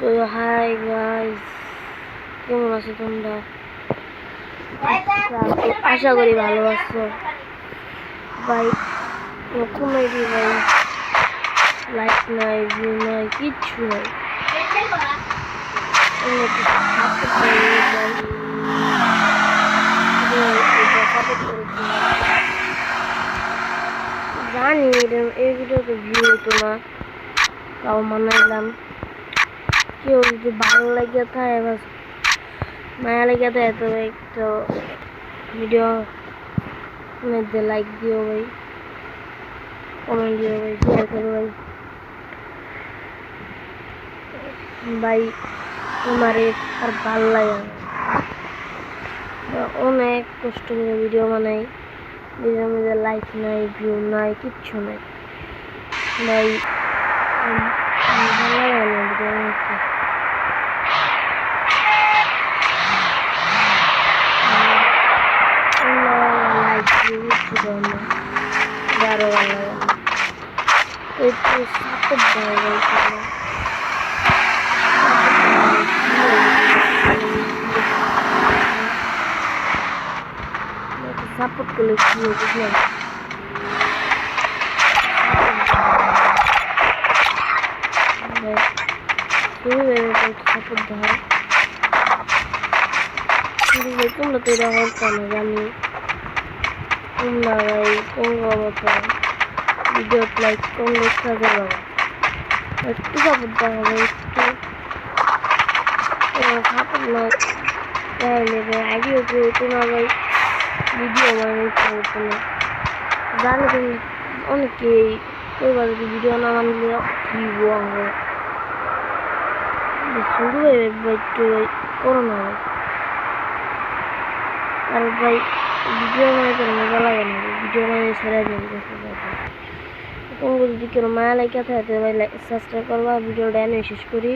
তো hi guys, কেমন আছো তোমরা? আশা করি ভালো আছো ভাই। কমেডি ভাই, লাইক নাই, ভিউ নাই, কিচ্ছু নাই। জানি এই ভিডিওতে ভিউ হতো না, তাও মানাইলাম। কেউ যদি ভালো লাগে থাকে, এবার মায়া লেগে থাকে তো একটু ভিডিও মধ্যে লাইক দিও ভাই, কমেন্ট দিও ভাই, শেয়ার করো ভাই। ভাই তোমার আর ভাল লাগে না, অনেক কষ্ট করে ভিডিও বানাই, ভিডিওর মধ্যে লাইক নাই, ভিউ নাই, কিচ্ছু নাই ভাই। ভালো লাগে না ভিডিও বানাতে। লাইক কিচ্ছু দাও না, আরো ভালো লাগে না। একটু সাপোর্ট দাও ভাই, সাপোর্ট করলে কি হবে? সাপোর্ট দাও। তোমরা তো এটা হতো না জানি, তোমরা ভাই তোমরা মতো ভিডিও লাইক করলে কাজে বাবা একটু সাপোর্ট দেওয়া হবে, একটু সাপোর্ট না চাইলে ভাই আগেও কেউ তোমার ভাই ভিডিও বানাইতে হতো না। জানি তুমি অনেকেই এবার যদি ভিডিও না বানালে কি হবে, শুরু হয়ে ভাই একটু ভাই করো না ভাই। আর ভাই ভিডিও বানাইতে মজা লাগে না, ভিডিও বানিয়ে ছেড়ে দিন। তোমাকে যদি কেউ মায়া লেগে থাকে ভাই সাবস্ক্রাইব করবা, ভিডিওটা এনে শেষ করি।